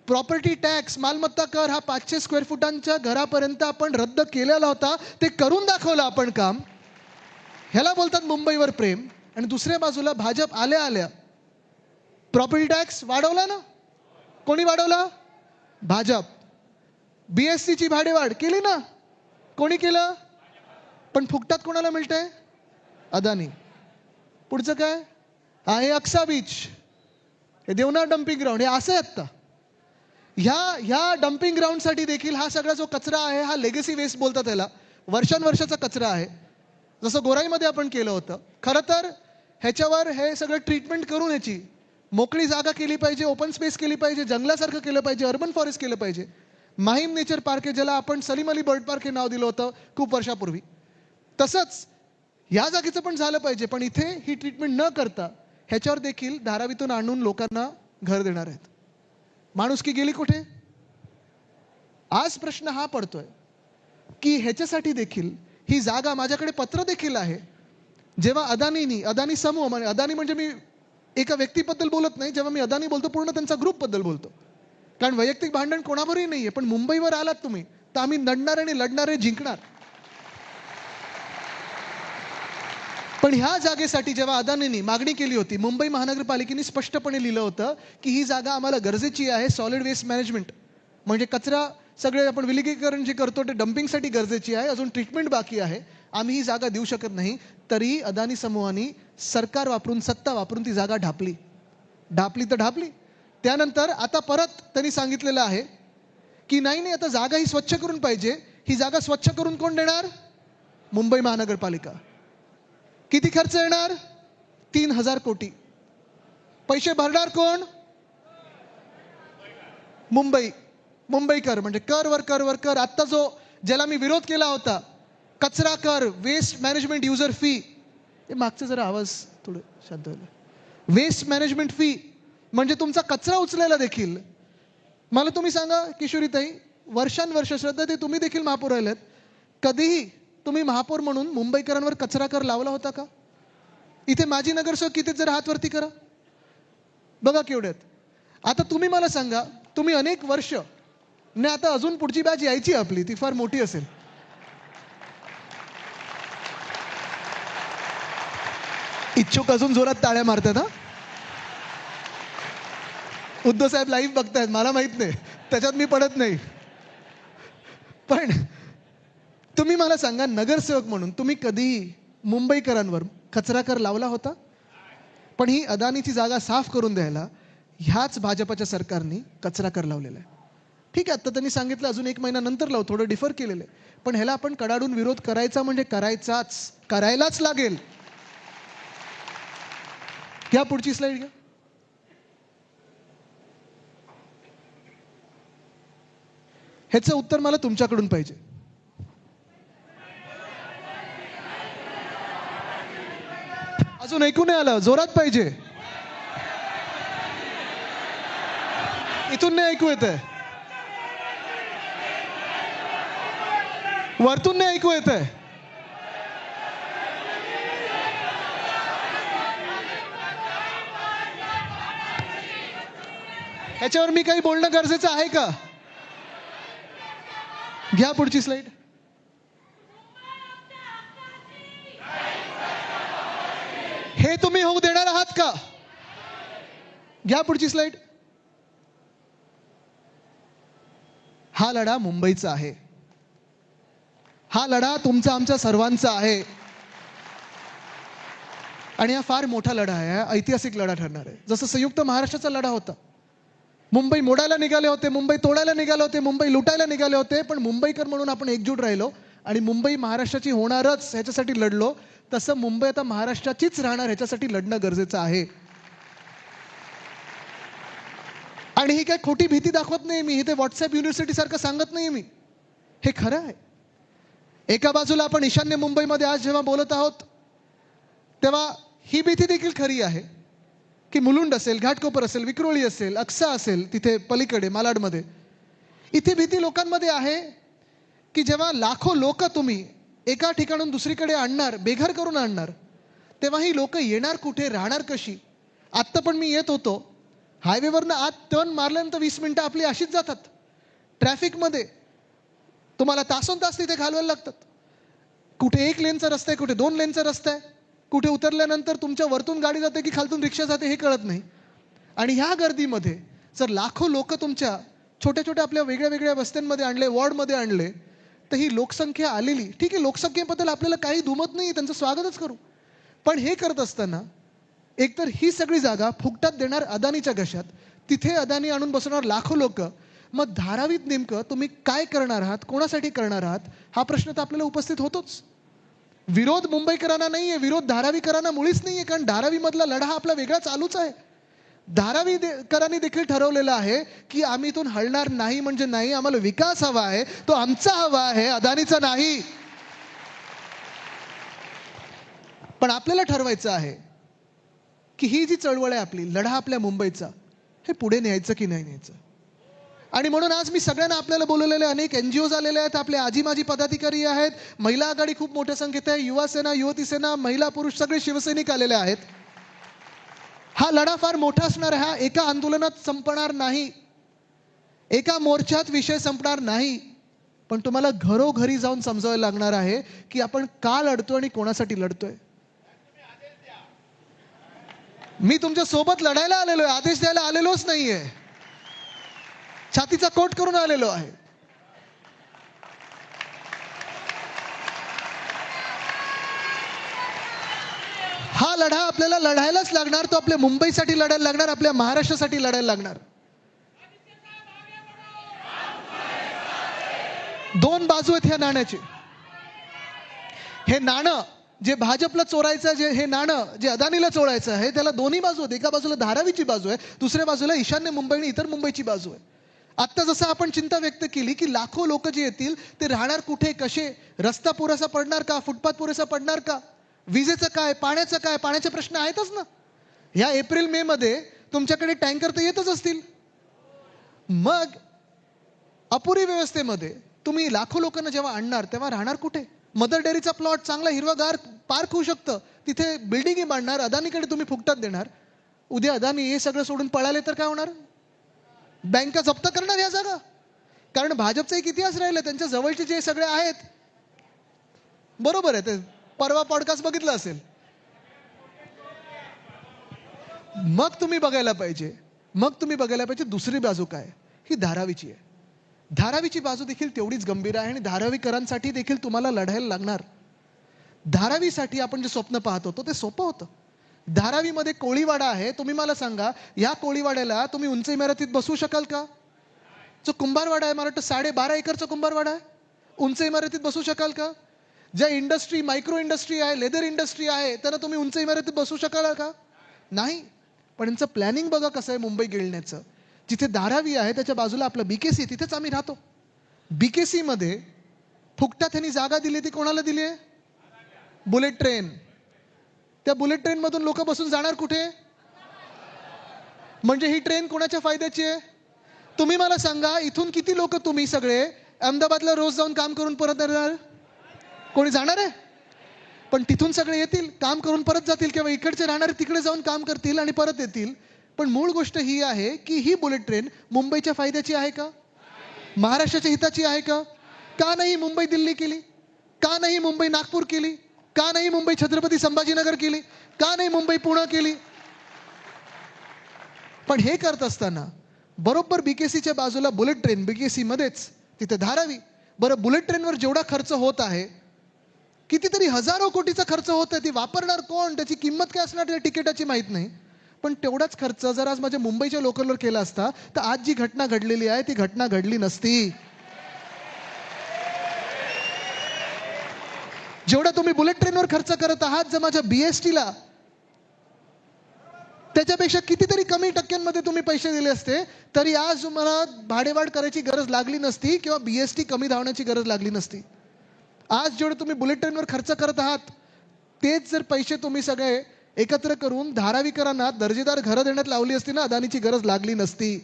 प्रॉपर्टी टॅक्स, मालमत्ता कर हा 500 स्क्वेअर फुटांच्या घरापर्यंत आपण रद्द केलेला होता. ते करून दाखवलं आपण काम. ह्याला बोलतात मुंबईवर प्रेम. आणि दुसऱ्या बाजूला भाजप आल्या प्रॉपर्टी टॅक्स वाढवला ना. कोणी वाढवला? भाजप. BSC ची भाडेवाढ केली ना, कोणी केलं? पण फुकटात कोणाला मिळतंय? अदानी. पुढचं काय आहे? अक्सा बीच, हे देवनार डम्पिंग ग्राउंड, हे असं आहे आत्ता. ह्या डम्पिंग ग्राउंडसाठी देखील हा सगळा जो कचरा आहे हा लेगसी वेस्ट बोलतात त्याला, वर्षानुवर्षाचा कचरा आहे. जसं गोराईमध्ये आपण केलं होतं. खरं तर ह्याच्यावर हे सगळं ट्रीटमेंट करून ह्याची मोकळी जागा केली पाहिजे, ओपन स्पेस केली पाहिजे, जंगलासारखं केलं पाहिजे, अर्बन फॉरेस्ट केलं पाहिजे. माहीम नेचर पार्क आहे, ज्याला आपण सलीम अली बर्ड पार्क हे नाव दिलं होतं खूप वर्षापूर्वी, तसंच या जागेचं पण झालं पाहिजे. पण इथे ही ट्रीटमेंट न करता ह्याच्यावर देखील धारावीतून आणून लोकांना घर देणार आहेत. माणुसकी गेली कुठे? आज प्रश्न हा पडतोय की ह्याच्यासाठी देखील ही जागा, माझ्याकडे पत्र देखील आहे. जेव्हा अदानी समूह, अदानी म्हणजे मी एका व्यक्तीबद्दल बोलत नाही, जेव्हा मी अदानी बोलतो पूर्ण त्यांचा ग्रुपबद्दल बोलतो. कारण वैयक्तिक भांडण कोणावरही नाहीये. पण मुंबईवर आलात तुम्ही तर आम्ही लढणार आणि लढणारे जिंकणार. पण ह्या जागेसाठी जेव्हा अदानींनी मागणी केली होती, मुंबई महानगरपालिकेने स्पष्टपणे लिहिलं होतं की ही जागा आम्हाला गरजेची आहे. सॉलिड वेस्ट मॅनेजमेंट म्हणजे कचरा सगळे आपण विलगीकरण जे करतो ते डम्पिंगसाठी गरजेची आहे, अजून ट्रीटमेंट बाकी आहे, आम्ही ही जागा देऊ शकत नाही. तरी अदानी समूहाने सरकार वापरून, सत्ता वापरून ती जागा ढापली तर ढापली. त्यानंतर आता परत त्यांनी सांगितलेलं आहे की नाही, आता जागा ही स्वच्छ करून पाहिजे. ही जागा स्वच्छ करून कोण देणार? मुंबई महानगरपालिका. किती खर्च येणार? 3,000 कोटी. पैसे भरणार कोण? मुंबईकर. म्हणजे कर. आत्ता जो ज्याला मी विरोध केला होता, कचरा कर, वेस्ट मॅनेजमेंट युजर फी, हे मागचं जरा आवाज थोडं शांत व्हायला. वेस्ट मॅनेजमेंट फी म्हणजे तुमचा कचरा उचलायला देखील. मला तुम्ही सांगा किशोरीताई, वर्षानुवर्ष श्रद्धा ते तुम्ही देखील महापौर राहिलेत, कधीही तुम्ही महापौर म्हणून मुंबईकरांवर कचरा कर लावला होता का? इथे माजी नगरसेवक किती, जरा हात वरती करा बघा केवढ्यात. आता तुम्ही मला सांगा, तुम्ही अनेक वर्ष ने, आता अजून पुढची बॅच यायची आपली, ती फार मोठी असेल. इच्छुक अजून जोरात टाळ्या मारतात. हा, उद्धव साहेब लाईव्ह बघतायत, मला माहित नाही, त्याच्यात मी पडत नाही. पण तुम्ही मला सांगा, नगरसेवक म्हणून तुम्ही कधीही मुंबईकरांवर कचरा कर लावला होता? पण ही अदानीची जागा साफ करून द्यायला ह्याच भाजपच्या सरकारने कचरा कर लावलेला आहे. ठीक आहे, आता त्यांनी सांगितलं अजून 1 महिना नंतर लावू, थोडं डिफर केलेलं आहे. पण ह्याला आपण कडाडून विरोध करायचा म्हणजे करायलाच लागेल. घ्या पुढची स्लाइड घ्या. ह्याचं उत्तर मला तुमच्याकडून पाहिजे. अजून ऐकू नाही आलं, जोरात पाहिजे. इथून नाही ऐकू येतंय, वरतून नाही ऐकू येतंय. ह्याच्यावर मी काही बोलणं गरजेचं आहे का? घ्या पुढची स्लाइड. हे तुम्ही होऊ देणार आहात का? घ्या पुढची स्लाइड. हा लढा मुंबईचा आहे. हा लढा तुमचा, आमचा सर्वांचा आहे. आणि हा फार मोठा लढा आहे, हा ऐतिहासिक लढा ठरणार आहे. जसं संयुक्त महाराष्ट्राचा लढा होता, मुंबई मोडायला निघाले होते, मुंबई तोडायला निघाले होते, मुंबई लुटायला निघाले होते, पण मुंबईकर म्हणून आपण एकजूट राहिलो आणि मुंबई महाराष्ट्राची होणारच ह्याच्यासाठी लढलो. तसं मुंबई आता महाराष्ट्राचीच राहणार, ह्याच्यासाठी लढणं गरजेचं आहे. आणि ही काय खोटी भीती दाखवत नाही मी, हे ते व्हॉट्सअप युनिव्हर्सिटी सारखं सांगत नाही मी, हे खरं आहे. एका बाजूला आपण ईशान्य मुंबईमध्ये आज जेव्हा बोलत आहोत तेव्हा ही भीती देखील खरी आहे की मुलुंड असेल, घाटकोपर असेल, विक्रोळी असेल, अक्सा असेल, तिथे पलीकडे मालाडमध्ये, इथे भीती लोकांमध्ये आहे की जेव्हा लाखो लोक तुम्ही एका ठिकाणून दुसरीकडे आणणार, बेघर करून आणणार, तेव्हा ही लोक येणार कुठे, राहणार कशी? आत्ता पण मी येत होतो, हायवेवरनं आत टर्न मारल्यानंतर 20 मिनिटं आपली अशीच जातात. ट्रॅफिकमध्ये तुम्हाला तासोन तास तिथे घालवायला लागतात. कुठे 1 लेनचा रस्ता आहे, कुठे 2 लेनचा रस्ता आहे, कुठे उतरल्यानंतर तुमच्या वरतून गाडी जाते की खालतून रिक्षा जाते हे कळत नाही. आणि ह्या गर्दीमध्ये जर लाखो लोक तुमच्या छोट्या छोट्या आपल्या वेगळ्या वेगळ्या वस्त्यांमध्ये आणले, वॉर्डमध्ये आणले, तर ही लोकसंख्या आलेली, ठीक आहे, लोकसंख्येबद्दल आपल्याला काही दुमत नाही, त्यांचं स्वागतच करू. पण हे करत असताना एकतर ही सगळी जागा फुकटात देणार अदानीच्या घशात, तिथे अदानी आणून बसवणार लाखो लोक. मग धारावीत नेमकं तुम्ही काय करणार आहात, कोणासाठी करणार आहात, हा प्रश्न तर आपल्याला उपस्थित होतोच. विरोध मुंबईकरांना नाहीये, विरोध धारावीकरांना मुळीच नाहीये, कारण धारावीमधला लढा हा आपला वेगळा चालूच आहे. धारावीकरांनी देखील ठरवलेलं आहे की आम्ही इथून हलणार नाही म्हणजे नाही, आम्हाला विकास हवा आहे, तो आमचा हवा आहे, अदानीचा नाही. पण आपल्याला ठरवायचं आहे की ही जी चळवळ आहे आपली, लढा आपल्या मुंबईचा, हे पुढे न्यायचं की नाही न्यायचं. आणि म्हणून आज मी सगळ्यांना आपल्याला बोलवलेले अनेक NGOज आलेले आहेत, आपले आजी माजी पदाधिकारी आहेत, महिला आघाडी खूप मोठ्या संख्येत आहे, युवा सेना, युवती सेना, महिला पुरुष सगळे शिवसैनिक आलेले आहेत. हा लढा फार मोठा असणार आहे, हा एका आंदोलनात संपणार नाही, एका मोर्चात विषय संपणार नाही. पण तुम्हाला घरोघरी जाऊन समजावायला लागणार आहे की आपण का लढतोय आणि कोणासाठी लढतोय. मी तुमच्या सोबत लढायला आलेलो आहे, आदेश द्यायला आलेलोच नाहीये, छातीचा कोट करून आलेलो आहे. हा लढा आपल्याला लढायलाच लागणार, तो आपल्या मुंबईसाठी लढायला लागणार, आपल्या महाराष्ट्रासाठी लढायला लागणार. दोन बाजू आहेत ह्या नाण्याची. हे नाणं जे भाजपला चोरायचं, जे हे नाणं जे अदानीला चोरायचं आहे, त्याला दोन्ही बाजू आहेत. एका बाजूला धारावीची बाजू आहे, दुसऱ्या बाजूला ईशान्य मुंबई आणि इतर मुंबईची बाजू आहे. आत्ता जसं आपण चिंता व्यक्त केली की लाखो लोक जे येतील ते राहणार कुठे, कसे, रस्ता पुरेसा पडणार का, फुटपाथ पुरेसा पडणार का, विजेचं काय, पाण्याचं काय, पाण्याचे प्रश्न आहेतच ना. ह्या एप्रिल मे मध्ये तुमच्याकडे टँकर तर येतच असतील. मग अपुरी व्यवस्थेमध्ये तुम्ही लाखो लोकांना जेव्हा आणणार तेव्हा राहणार कुठे. मदर डेअरीचा प्लॉट चांगला हिरवागार पार्क होऊ शकतं, तिथे बिल्डिंगही बांधणार, अदानीकडे तुम्ही फुकटात देणार. उद्या अदानी हे सगळं सोडून पळाले तर काय होणार. बँका जप्त करणार या जागा, कारण भाजपचा एक इतिहास राहिला, त्यांच्या जवळचे जे सगळे आहेत. बरोबर आहे, ते परवा पॉडकास्ट बघितलं असेल. मग तुम्ही बघायला पाहिजे दुसरी बाजू काय, ही धारावीची आहे. धारावीची बाजू देखील तेवढीच गंभीर आहे आणि धारावीकरांसाठी देखील तुम्हाला लढायला लागणार. धारावीसाठी आपण जे स्वप्न पाहत होतो ते सोपं होतं. धारावीमध्ये कोळीवाडा आहे, तुम्ही मला सांगा, या कोळीवाड्याला तुम्ही उंच इमारतीत बसवू शकाल का. जो कुंभारवाडा आहे, मला वाटतं 12.5 एकरचा कुंभारवाडा आहे, उंच इमारतीत बसवू शकाल का. ज्या इंडस्ट्री, मायक्रो इंडस्ट्री आहे, लेदर इंडस्ट्री आहे, त्यांना तुम्ही उंच इमारतीत बसवू शकाल का. नाही. पण यांचं प्लॅनिंग बघा कसं आहे मुंबई गिळण्याचं. जिथे धारावी आहे त्याच्या बाजूला आपलं BKC, तिथेच आम्ही राहतो. BKC मध्ये फुकटात त्यांनी जागा दिली, ती कोणाला दिली आहे, बुलेट ट्रेन. त्या बुलेट ट्रेन मधून लोक बसून जाणार कुठे. म्हणजे ही ट्रेन कोणाच्या फायद्याची आहे. तुम्ही मला सांगा, इथून किती लोक तुम्ही सगळे अहमदाबादला रोज जाऊन काम करून परत येणार. कोणी जाणार आहे. पण तिथून सगळे येतील, काम करून परत जातील, किंवा इकडचे राहणारे तिकडे जाऊन काम करतील आणि परत येतील. पण मूळ गोष्ट ही आहे की ही बुलेट ट्रेन मुंबईच्या फायद्याची आहे का, महाराष्ट्राच्या हिताची आहे का. का नाही मुंबई दिल्ली केली, का नाही मुंबई नागपूर केली, का नाही मुंबई छत्रपती संभाजीनगर केली, का नाही मुंबई पुणे केली. पण हे करत असताना बरोबर BKCच्या बाजूला बुलेट ट्रेन, BKC मध्येच तिथे धारावी. बरं, बुलेट ट्रेनवर जेवढा खर्च होत आहे, कितीतरी हजारो कोटीचा खर्च होत आहे, ती वापरणार कोण, त्याची किंमत काय असणार त्या तिकिटाची माहित नाही. पण तेवढाच खर्च जर आज माझ्या मुंबईच्या लोकलवर केला असता तर आज जी घटना घडलेली आहे ती घटना घडली नसती. जेवढा तुम्ही बुलेट ट्रेनवर खर्च करत आहात, जर माझ्या BSTला त्याच्यापेक्षा कितीतरी कमी टक्क्यांमध्ये तुम्ही पैसे दिले असते तरी आज तुम्हाला भाडेवाढ करायची गरज लागली नसती किंवा BST कमी धावण्याची गरज लागली नसती. आज जेवढे तुम्ही बुलेट ट्रेनवर खर्च करत आहात तेच जर पैसे तुम्ही सगळे एकत्र करून धारावीकरांना दर्जेदार घरं देण्यात लावली असती ना, अदानीची गरज लागली नसती.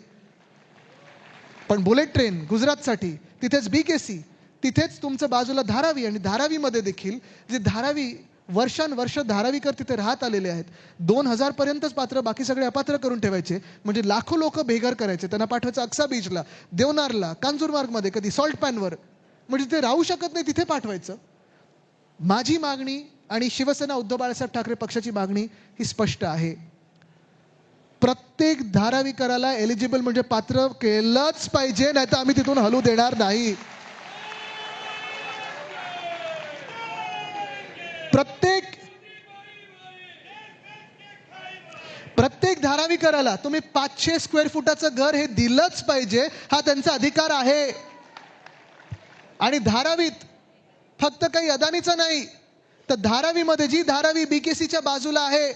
पण बुलेट ट्रेन गुजरातसाठी, तिथेच BKC, तिथेच तुमचं बाजूला धारावी, आणि धारावीमध्ये देखील जे धारावी वर्षानुवर्ष धारावीकर तिथे राहत आलेले आहेत. 2000 पर्यंतच पात्र, बाकी सगळे अपात्र करून ठेवायचे. म्हणजे लाखो लोक बेघर करायचे, त्यांना पाठवायचं अक्सा बीचला, देवनारला, कांजूरमार्गमध्ये, कधी सॉल्ट पॅनवर. म्हणजे ते राहू शकत नाही तिथे पाठवायचं. माझी मागणी आणि शिवसेना उद्धव बाळासाहेब ठाकरे पक्षाची मागणी ही स्पष्ट आहे. प्रत्येक धारावीकराला एलिजिबल म्हणजे पात्र केलंच पाहिजे, नाहीतर आम्ही तिथून हलू देणार नाही. प्रत्येक धारावीकराला तुम्ही 500 स्क्वेअर फुटाचं घर हे दिलंच पाहिजे, हा त्यांचा अधिकार आहे. आणि धारावीत फक्त काही अदानीचं नाही, तर धारावीमध्ये जी धारावी बीकेसीच्या बाजूला आहे,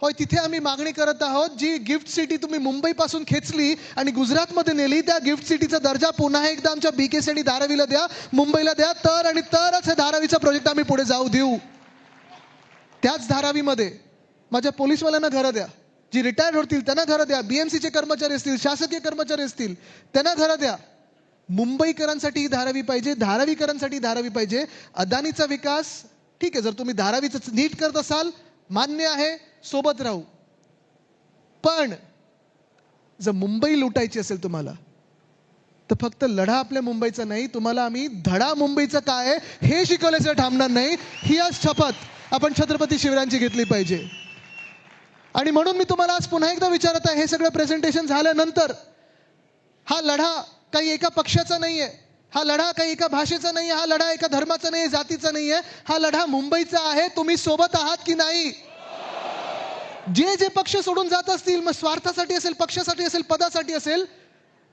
होय तिथे आम्ही मागणी करत आहोत, जी गिफ्ट सिटी तुम्ही मुंबईपासून खेचली आणि गुजरातमध्ये नेली, त्या गिफ्ट सिटीचा दर्जा पुन्हा एकदा आमच्या बीकेसी आणि धारावीला द्या, मुंबईला द्या, तरच हे धारावीचा प्रोजेक्ट आम्ही पुढे जाऊ देऊ. त्याच धारावीमध्ये माझ्या पोलीसवाल्यांना घरं द्या, जी रिटायर्ड होतील त्यांना घरं द्या, बीएमसीचे कर्मचारी असतील, शासकीय कर्मचारी असतील त्यांना घरं द्या. मुंबईकरांसाठी धारावी पाहिजे, धारावीकरांसाठी धारावी पाहिजे. अदानीचा विकास ठीक आहे, जर तुम्ही धारावीचं नीट करत असाल मान्य आहे, सोबत राहू. पण जर मुंबई लुटायची असेल तुम्हाला, तर फक्त लढा आपल्या मुंबईचा नाही, तुम्हाला आम्ही धडा मुंबईचा काय आहे हे शिकवल्याशिवाय थांबणार नाही. ही आज शपथ आपण छत्रपती शिवरायांची घेतली पाहिजे. आणि म्हणून मी तुम्हाला आज पुन्हा एकदा विचारत आहे, हे सगळं प्रेझेंटेशन झाल्यानंतर, हा लढा काही एका पक्षाचा नाहीये, हा लढा काही एका भाषेचा नाहीये, हा लढा एका धर्माचा नाही, जातीचा नाहीये, हा लढा मुंबईचा आहे. तुम्ही सोबत आहात की नाही? जे पक्ष सोडून जात असतील, मग स्वार्थासाठी असेल, पक्षासाठी असेल, पदासाठी असेल,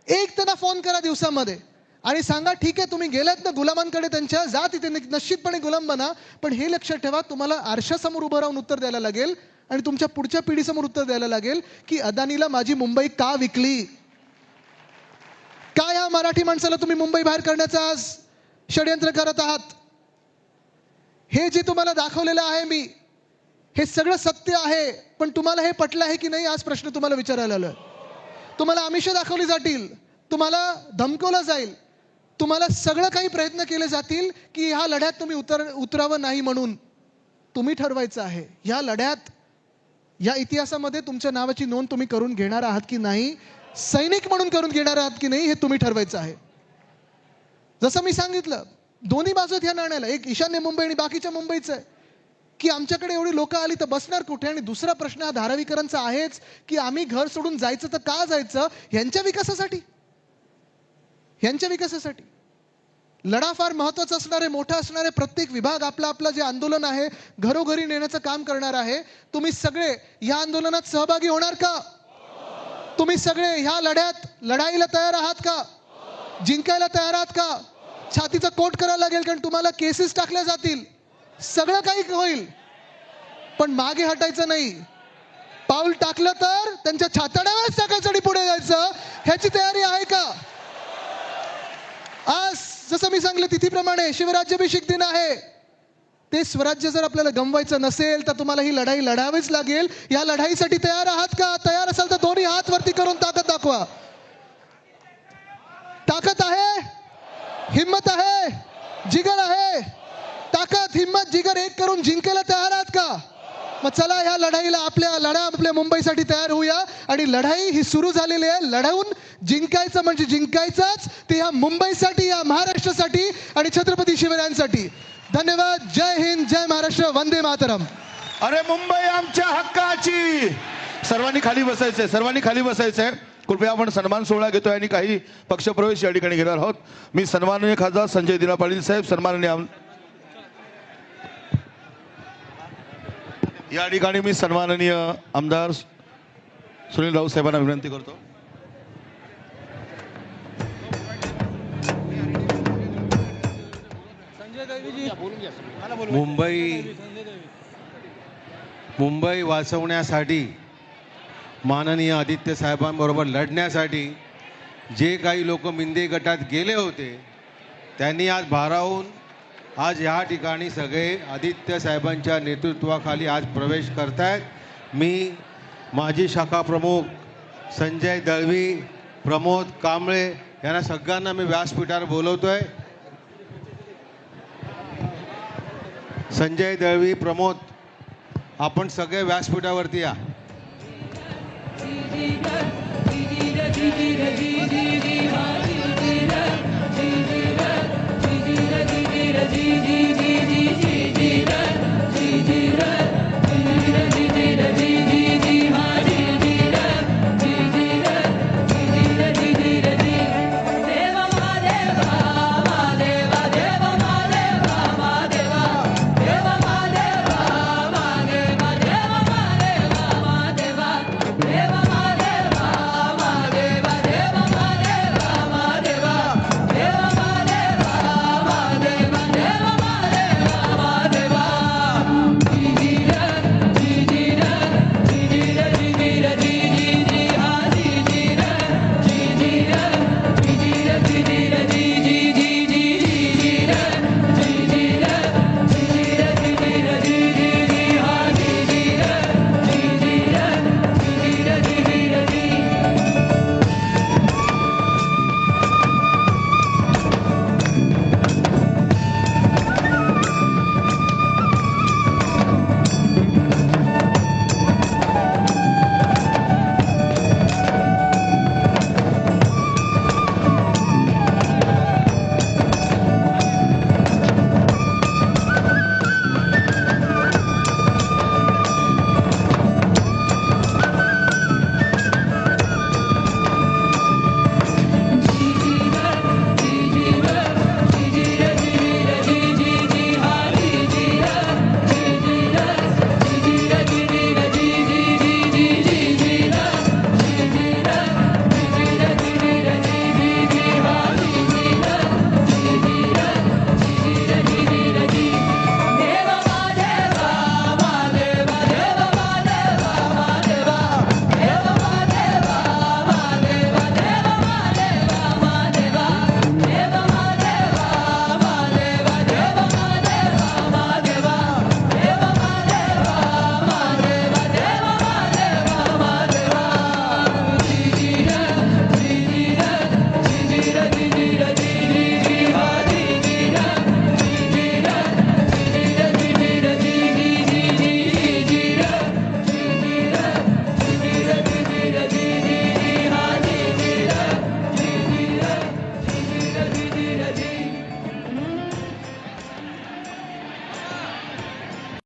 एक त्यांना फोन करा दिवसामध्ये आणि सांगा ठीक आहे तुम्ही गेलात ना गुलामांकडे, त्यांच्या जा तिथे निश्चितपणे गुलाम बना, पण हे लक्षात ठेवा तुम्हाला आरशासमोर उभं राहून उत्तर द्यायला लागेल आणि तुमच्या पुढच्या पिढीसमोर उत्तर द्यायला लागेल की अदानीला माझी मुंबई का विकली, काय ह्या मराठी माणसाला तुम्ही मुंबई बाहेर करण्याचं आज षडयंत्र करत आहात. हे जे तुम्हाला दाखवलेलं आहे मी, हे सगळं सत्य आहे, पण तुम्हाला हे पटलं आहे की नाही आज प्रश्न तुम्हाला विचारायला आलोय. तुम्हाला आमिष दाखवली जातील, तुम्हाला धमकवलं जाईल, तुम्हाला सगळं काही प्रयत्न केले जातील की ह्या लढ्यात तुम्ही उतरावं नाही, म्हणून तुम्ही ठरवायचं आहे या लढ्यात, या इतिहासामध्ये तुमच्या नावाची नोंद तुम्ही करून घेणार आहात की नाही, सैनिक म्हणून करून घेणार आहात की नाही, हे तुम्ही ठरवायचं आहे. जसं मी सांगितलं, दोन्ही बाजू आहेत ह्या नाण्याला, एक ईशान्य मुंबई आणि बाकीच्या मुंबईचं आहे की आमच्याकडे एवढी लोक आली तर बसणार कुठे. आणि दुसरा प्रश्न हा धारावीकरांचा आहेच की आम्ही घर सोडून जायचं तर का जायचं, ह्यांच्या विकासासाठी. लढा फार महत्वाचा असणार आहे, मोठा असणार आहे. प्रत्येक विभाग आपला आपला जे आंदोलन आहे घरोघरी नेण्याचं काम करणार आहे. तुम्ही सगळे या आंदोलनात सहभागी होणार का? तुम्ही सगळे ह्या लढ्यात लढाईला तयार आहात का? जिंकायला तयार आहात का? छातीचा कोट करायला लागेल, कारण तुम्हाला केसेस टाकल्या जातील, सगळं काही होईल, पण मागे हटायचं नाही. पाऊल टाकलं तर त्यांच्या छाताड्यावरच टाकायचं आणि पुढे जायचं, ह्याची तयारी आहे का? आज जसं मी सांगितलं तिथीप्रमाणे शिवराज्याभिषेक दिन आहे. ते स्वराज्य जर आपल्याला गमवायचं नसेल तर तुम्हाला ही लढाई लढावीच लागेल. या लढाईसाठी तयार आहात का? तयार असाल तर दोन्ही हात वरती करून ताकद दाखवा. ताकद आहे, हिम्मत आहे, जिगर आहे. ताकद, हिम्मत, जिगर एक करून जिंकायला तयार आहात का? मग चला ह्या लढाईला आपल्या मुंबईसाठी तयार होऊया. आणि लढाई ही सुरू झालेली आहे. लढवून जिंकायचं म्हणजे जिंकायचंच, ते ह्या मुंबईसाठी, या महाराष्ट्रासाठी आणि छत्रपती शिवरायांसाठी. धन्यवाद. जय हिंद, जय महाराष्ट्र, वंदे मातरम. अरे मुंबई आमच्या हक्काची. सर्वांनी खाली बसायचंय. कृपया आपण सन्मान सोहळा घेतोय आणि काही पक्षप्रवेश या ठिकाणी घेणार आहोत. मी सन्माननीय खासदार संजय दिना पाटील साहेब, सन्माननीय या ठिकाणी मी सन्माननीय आमदार सुनील राऊत साहेबांना विनंती करतो. मुंबई वाचवण्यासाठी, माननीय आदित्य साहेबांबरोबर लढण्यासाठी जे काही लोक मिंदे गटात गेले होते त्यांनी आज भारावून आज या ठिकाणी सगळे आदित्य साहेबांच्या नेतृत्वाखाली आज प्रवेश करतायत. मी माजी शाखा प्रमुख संजय दळवी, प्रमोद कांबळे यांना सगळ्यांना मी व्यासपीठावर बोलवतोय. संजय दळवी, प्रमोद, आपण सगळे व्यासपीठावरती या.